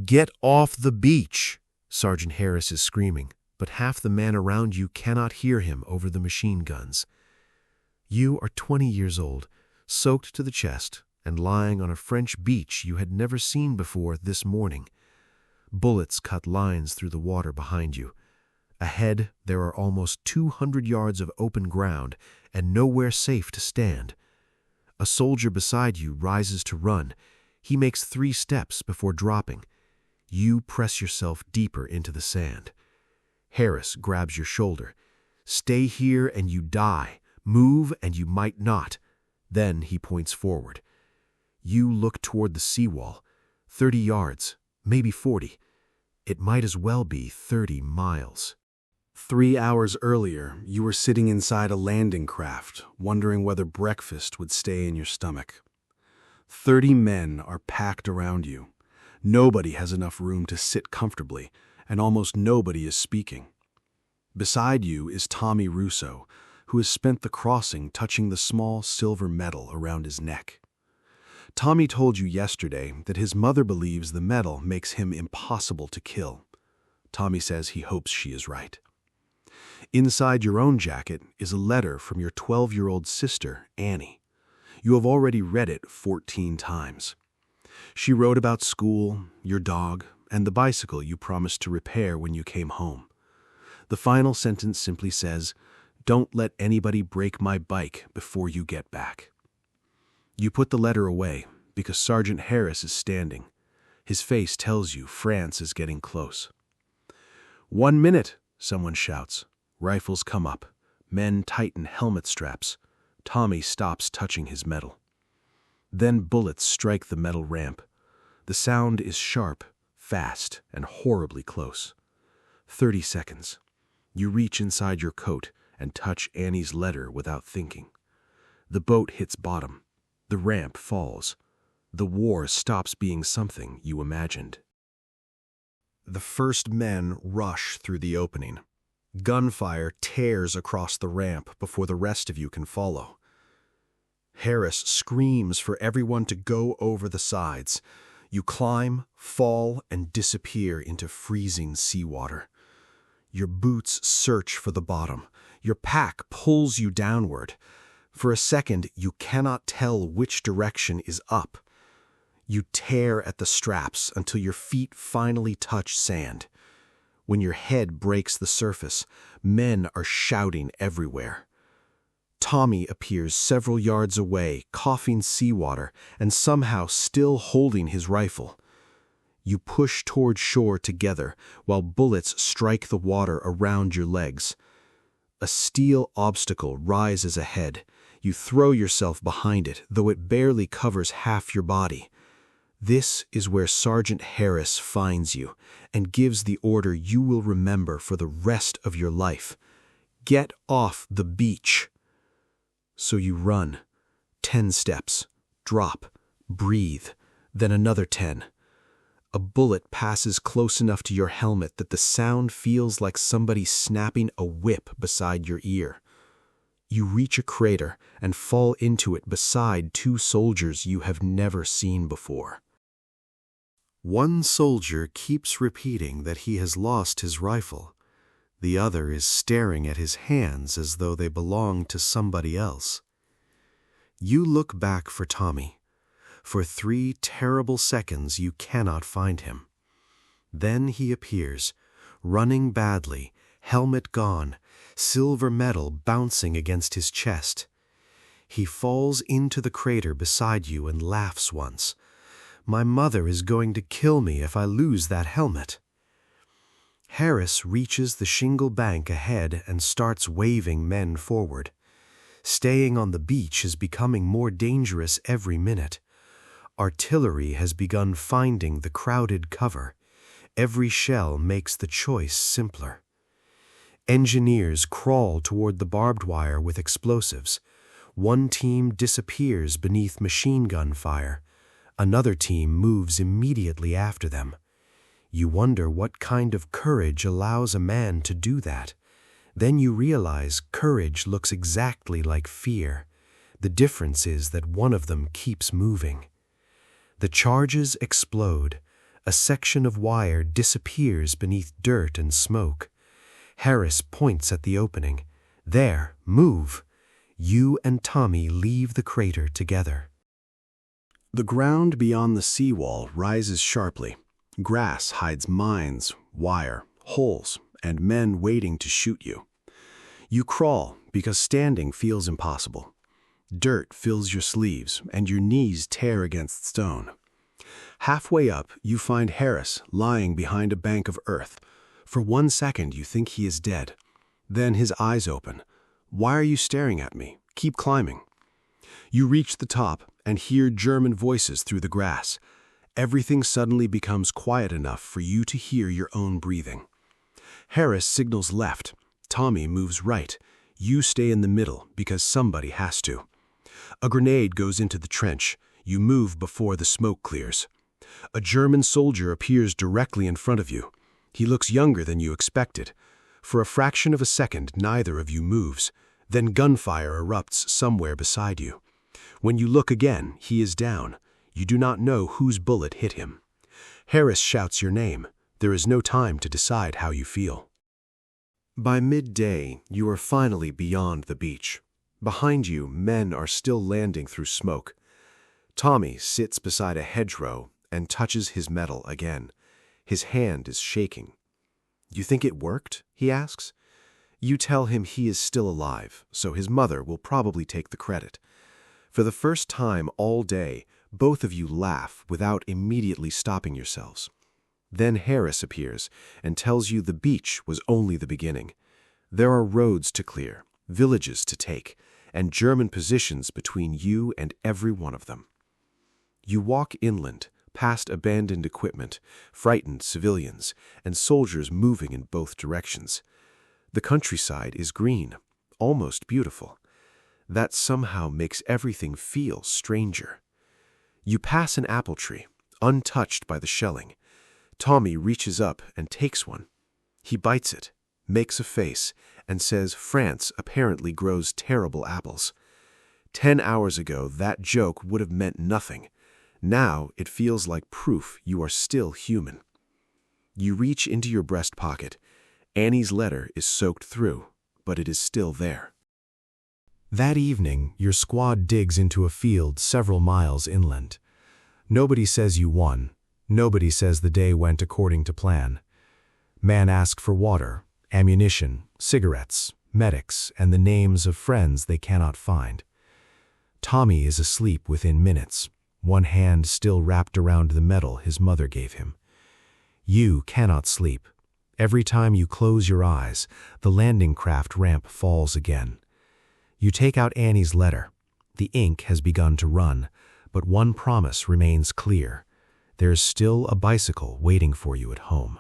"Get off the beach!" Sergeant Harris is screaming, but half the men around you cannot hear him over the machine guns. You are 20 years old, soaked to the chest, and lying on a French beach you had never seen before this morning. Bullets cut lines through the water behind you. Ahead, there are almost 200 yards of open ground and nowhere safe to stand. A soldier beside you rises to run. He makes 3 steps before dropping. You press yourself deeper into the sand. Harris grabs your shoulder. "Stay here and you die. Move and you might not." Then he points forward. You look toward the seawall. 30 yards, maybe 40. It might as well be 30 miles. 3 hours earlier, you were sitting inside a landing craft, wondering whether breakfast would stay in your stomach. 30 men are packed around you. Nobody has enough room to sit comfortably, and almost nobody is speaking. Beside you is Tommy Russo, who has spent the crossing touching the small silver medal around his neck. Tommy told you yesterday that his mother believes the medal makes him impossible to kill. Tommy says he hopes she is right. Inside your own jacket is a letter from your 12-year-old sister, Annie. You have already read it 14 times. She wrote about school, your dog, and the bicycle you promised to repair when you came home. The final sentence simply says, "Don't let anybody break my bike before you get back." You put the letter away because Sergeant Harris is standing. His face tells you France is getting close. "1 minute," someone shouts. Rifles come up. Men tighten helmet straps. Tommy stops touching his medal. Then bullets strike the metal ramp. The sound is sharp, fast, and horribly close. 30 seconds. You reach inside your coat and touch Annie's letter without thinking. The boat hits bottom. The ramp falls. The war stops being something you imagined. The first men rush through the opening. Gunfire tears across the ramp before the rest of you can follow. Harris screams for everyone to go over the sides. You climb, fall, and disappear into freezing seawater. Your boots search for the bottom. Your pack pulls you downward. For a second, you cannot tell which direction is up. You tear at the straps until your feet finally touch sand. When your head breaks the surface, men are shouting everywhere. Tommy appears several yards away, coughing seawater, and somehow still holding his rifle. You push toward shore together while bullets strike the water around your legs. A steel obstacle rises ahead. You throw yourself behind it, though it barely covers half your body. This is where Sergeant Harris finds you and gives the order you will remember for the rest of your life. Get off the beach. So you run. 10 steps. Drop. Breathe. Then another 10. A bullet passes close enough to your helmet that the sound feels like somebody snapping a whip beside your ear. You reach a crater and fall into it beside 2 soldiers you have never seen before. One soldier keeps repeating that he has lost his rifle. The other is staring at his hands as though they belong to somebody else. You look back for Tommy. For 3 terrible seconds you cannot find him. Then he appears, running badly, helmet gone, silver medal bouncing against his chest. He falls into the crater beside you and laughs once. "My mother is going to kill me if I lose that helmet." Harris reaches the shingle bank ahead and starts waving men forward. Staying on the beach is becoming more dangerous every minute. Artillery has begun finding the crowded cover. Every shell makes the choice simpler. Engineers crawl toward the barbed wire with explosives. One team disappears beneath machine gun fire. Another team moves immediately after them. You wonder what kind of courage allows a man to do that. Then you realize courage looks exactly like fear. The difference is that one of them keeps moving. The charges explode. A section of wire disappears beneath dirt and smoke. Harris points at the opening. There, move. You and Tommy leave the crater together. The ground beyond the seawall rises sharply. Grass hides mines, wire, holes, and men waiting to shoot you. You crawl because standing feels impossible. Dirt fills your sleeves, and your knees tear against stone. Halfway up, you find Harris lying behind a bank of earth. For 1 second, you think he is dead. Then his eyes open. "Why are you staring at me? Keep climbing." You reach the top and hear German voices through the grass. Everything suddenly becomes quiet enough for you to hear your own breathing. Harris signals left. Tommy moves right. You stay in the middle because somebody has to. A grenade goes into the trench. You move before the smoke clears. A German soldier appears directly in front of you. He looks younger than you expected. For a fraction of a second, neither of you moves. Then gunfire erupts somewhere beside you. When you look again, he is down. You do not know whose bullet hit him. Harris shouts your name. There is no time to decide how you feel. By midday, you are finally beyond the beach. Behind you, men are still landing through smoke. Tommy sits beside a hedgerow and touches his medal again. His hand is shaking. "You think it worked?" he asks. You tell him he is still alive, so his mother will probably take the credit. For the first time all day, both of you laugh without immediately stopping yourselves. Then Harris appears and tells you the beach was only the beginning. There are roads to clear, villages to take, and German positions between you and every one of them. You walk inland, past abandoned equipment, frightened civilians, and soldiers moving in both directions. The countryside is green, almost beautiful. That somehow makes everything feel stranger. You pass an apple tree, untouched by the shelling. Tommy reaches up and takes one. He bites it, makes a face, and says France apparently grows terrible apples. 10 hours ago, that joke would have meant nothing. Now it feels like proof you are still human. You reach into your breast pocket. Annie's letter is soaked through, but it is still there. That evening, your squad digs into a field several miles inland. Nobody says you won. Nobody says the day went according to plan. Man asks for water, ammunition, cigarettes, medics, and the names of friends they cannot find. Tommy is asleep within minutes, one hand still wrapped around the medal his mother gave him. You cannot sleep. Every time you close your eyes, the landing craft ramp falls again. You take out Annie's letter. The ink has begun to run, but one promise remains clear. There is still a bicycle waiting for you at home.